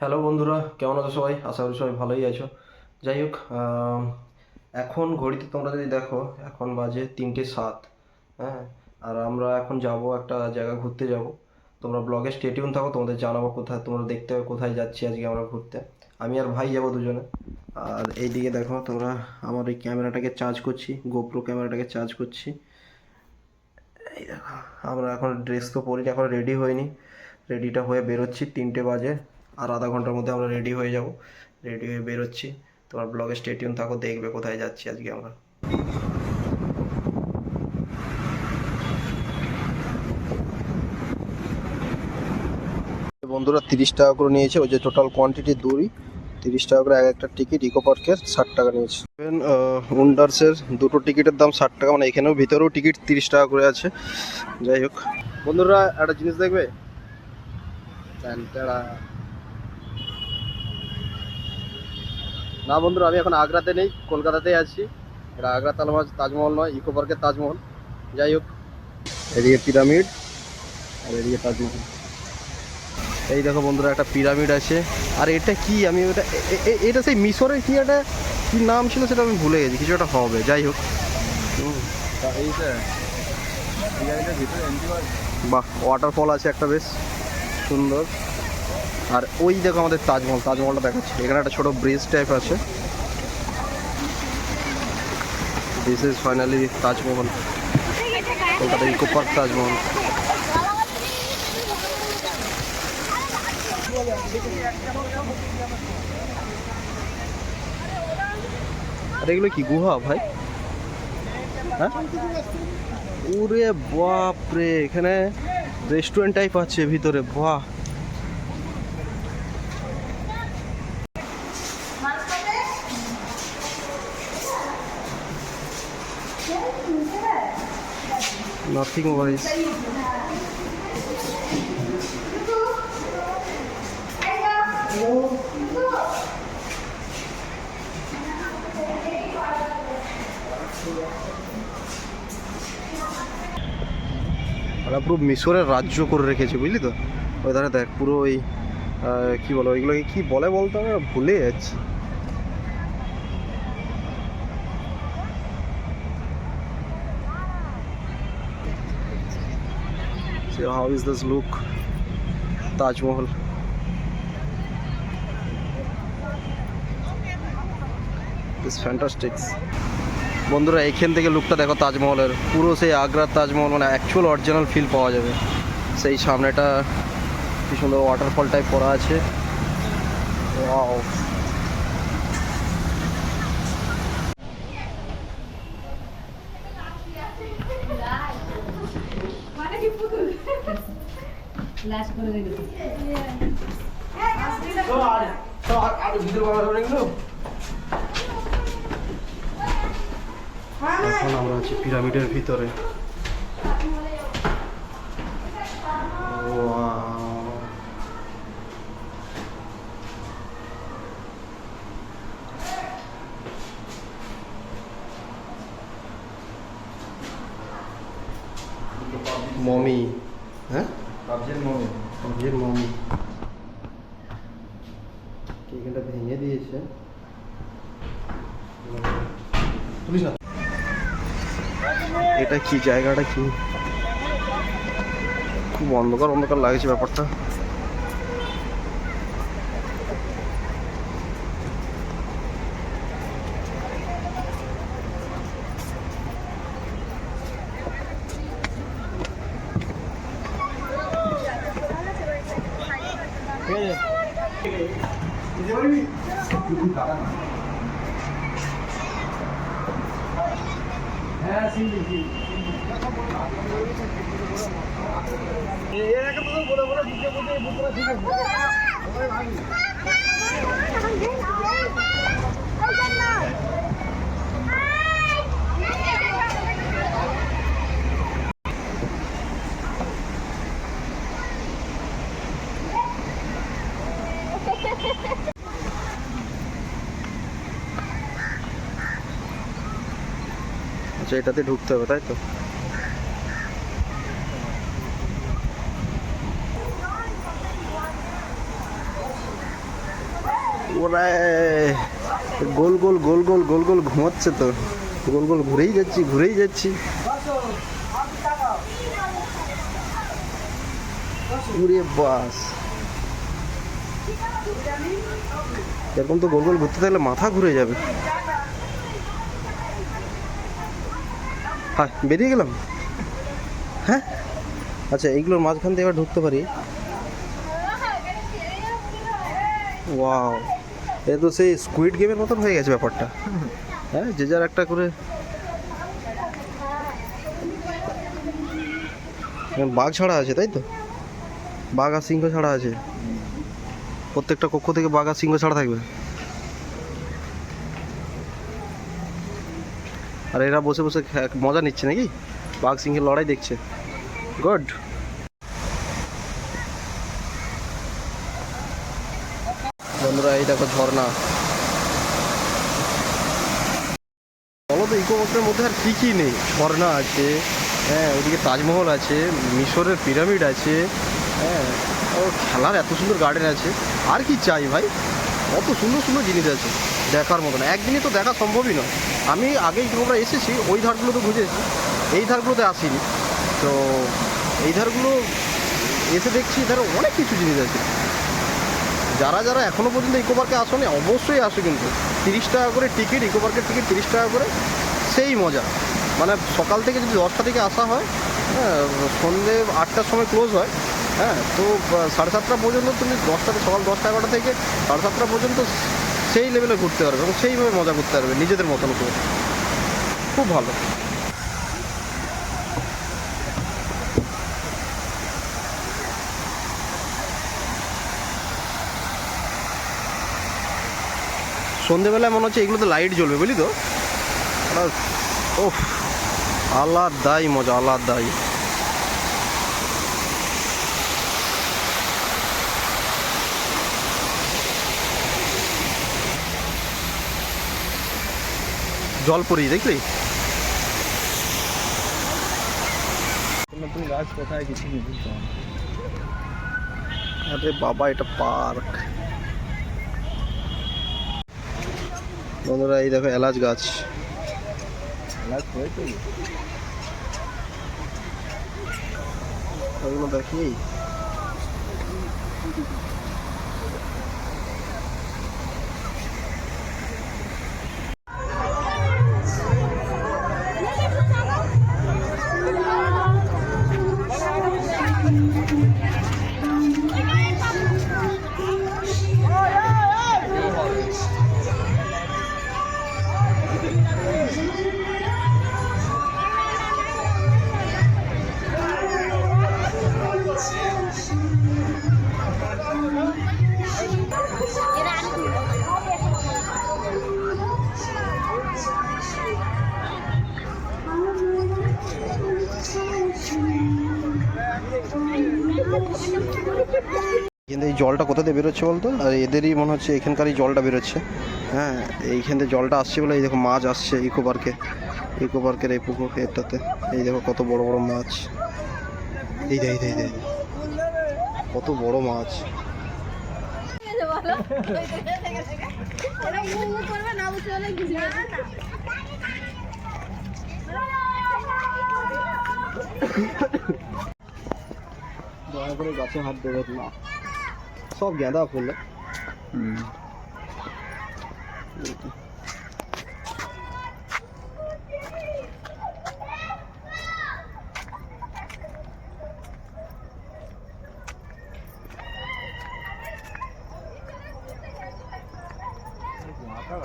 Hello বন্ধুরা, কেমন আছো সবাই? আশা করি সবাই ভালোই আছো। যাই হোক, এখন ঘড়িতে তোমরা যদি দেখো, এখন বাজে 3টে 7। হ্যাঁ, আর আমরা এখন যাব একটা জায়গা ঘুরতে যাব। তোমরা ব্লগে স্টে টিউন থাকো, তোমাদের জানাবো কোথায়, তোমরা দেখতে হবে কোথায় যাচ্ছি আজকে আমরা ঘুরতে। আমি আর ভাই যাব দুজনে। আর এইদিকে দেখো তোমরা, আমার এই ক্যামেরাটাকে চার্জ করছি, গোপ্রো ক্যামেরাটাকে চার্জ করছি। এই দেখো, আমরা এখন ড্রেস তো পরিনি, এখন রেডি হয়নি। রেডিটা হয়ে বেরোচ্ছি, 3টে বাজে। আর আধা ঘন্টার মধ্যে আমরা রেডি হয়ে যাব। রেডি হয়ে বেরোচ্ছি। তোমার ব্লগে স্টে টিউন থাকো, দেখবে কোথায় যাচ্ছি আজকে আমরা। বন্ধুরা 30 টাকা করে নিয়েছে, ওই যে টোটাল কোয়ান্টিটি দূরই 30 টাকা করে, এক একটা টিকিট। ইকো পার্কের 60 টাকা নিয়েছে। উন্ডার্সের দুটো টিকিটের দাম 60 টাকা, মানে এখানেও ভিতরেও টিকিট 30 টাকা করে আছে। যাই হোক বন্ধুরা, একটা জিনিস দেখবে। না বন্ধুরা, আমি এখন আগ্রাতে নেই, কলকাতাতেই আছি। এটা আগ্রা তাজমহল নয়, ইকো পার্কের তাজমহল। যাই হোক, এদিকে পিরামিড আর এদিকে তাজমহল। এই দেখো বন্ধুরা, একটা পিরামিড আছে। আর এটা কি, আমি ওটা এটা সেই মিশরের কি একটা কি নাম ছিল, সেটা আমি ভুলে গেছি, কিছু একটা হবে। যাই হোক, বাহ, ওয়াটারফল আছে একটা বেশ সুন্দর। আর ওই দেখো আমাদের তাজমহল, তাজমহলটা দেখাচ্ছে। এখানে একটা ছোট ব্রিজ টাইপ আছে। This is finally Taj Mahal, Kolkata eco park Taj Mahal. আর এগুলো কি গুহা ভাই? হ্যাঁ, ওরে বাপরে, এখানে রেস্টুরেন্ট টাইপ আছে ভিতরে, বাহ। Nothing wise. ওরা পুরো মিশরের রাজ্য করে রেখেছে, বুঝলি তো। ওই ধারে দেখ, পুরো ওই কি বলো, ওইগুলোকে কি বলে বলতো, আমি ভুলে যাচ্ছি। So how is this look? Taj Mahal. It's fantastic. বন্ধুরা, এখান থেকে লুকটা দেখো তাজমহলের, পুরো সেই আগ্রার তাজমহল, মানে অ্যাকচুয়াল অরিজিনাল ফিল পাওয়া যাবে। সেই সামনেটা কি সুন্দর ওয়াটারফল টাইপ করা আছে। ওয়াও। এখন আমরা আছি পিরামিডের ভিতরে। মমি, হ্যাঁ, পাবজির মমি। এখানটা ভেঙে দিয়েছে। এটা কি, জায়গাটা কি, খুব অন্ধকার অন্ধকার লাগছে ব্যাপারটা। আচ্ছা, এটাতে ঢুকতে হবে তাই তো। ওরা গোল গোল গোল গোল গোল গোল ঘুমাচ্ছে তো, গোল গোল ঘুরেই যাচ্ছি ঘুরেই যাচ্ছি। উড়ে বাস, এরকম তো গোল গোল ঘুরতে থাকলে মাথা ঘুরে যাবে। হ্যাঁ বেরিয়ে গেলাম। হ্যাঁ আচ্ছা, এইগুলোর মাঝখান দিয়ে এবার ঢুকতে পারি। ওয়াও, এ তো সেই স্কুইড গেমের মতন হয়ে গেছে ব্যাপারটা। হ্যাঁ, যে যার একটা করে বাঘ ছাড়া আছে, তাই তো? বাঘ আর সিংহ ছাড়া আছে, প্রত্যেকটা কক্ষ থেকে বাঘ আর সিংহ ছাড়া থাকবে। আর এরা বসে বসে মজা নিচ্ছে নাকি, বাঘ সিংহের লড়াই দেখছে। গুড। বন্ধুরা এই দেখো ঝর্ণা। বলো তো ইকো পার্কের মধ্যে আর কী কী নেই? ঝর্ণা আছে, হ্যাঁ ওইদিকে তাজমহল আছে, মিশরের পিরামিড আছে, হ্যাঁ ও খেলার এত সুন্দর গার্ডেন আছে। আর কি চাই ভাই, কত সুন্দর সুন্দর জিনিস আছে দেখার মতন, একদিনে তো দেখা সম্ভবই নয়। আমি আগেই আমরা এসেছি ওই ধারগুলো তো ঘুরেছি, এই ধারগুলোতে আসিনি। তো এই ধারগুলো এসে দেখছি ধারে অনেক কিছু জিনিস আছে। যারা যারা এখনও পর্যন্ত ইকো পার্কে আসেনি অবশ্যই আসে, কিন্তু 30 টাকা করে টিকিট, ইকো পার্কের টিকিট 30 টাকা করে, সেই মজা। মানে সকাল থেকে যদি 10টা থেকে আসা হয়, হ্যাঁ সন্ধ্যে 8টার সময় ক্লোজ হয়, হ্যাঁ তো 7:30 পর্যন্ত তুমি সকাল 10টা 11টা থেকে 7:30 পর্যন্ত সেই লেভেলে ঘুরতে পারবে এবং সেইভাবে মজা করতে পারবে নিজেদের মতন করে। খুব ভালো। সন্ধেবেলায় মনে হচ্ছে এগুলোতে লাইট জ্বলবে, বুঝলি তো? ওফ, আলাদাই মজা, আলাদাই। জলপরি দেখলি? নতুন গাছ কোথায় কিছু নেই বুঝতে। আরে বাবা, এটা পার্ক। বন্ধুরা এই দেখো এলাচ গাছ। গাছ হয়েছে ওগুলো দেখি। কিন্তু এই জলটা কোথা দিয়ে বেরোচ্ছে বলতো? আর এদেরই মনে হচ্ছে এখানকারই জলটা বেরোচ্ছে। হ্যাঁ এইখান থেকে জলটা আসছে বলে এই দেখো মাছ আসছে ইকো পার্কে, ইকো পার্কের এই পুকুর এটাতে। এই দেখো কত বড় বড় মাছ, এই দেখ এই দেখ কত বড় মাছ। দয়া করে গাছে হাত দেবেন না, সব গাঁদা ফুল। মাথা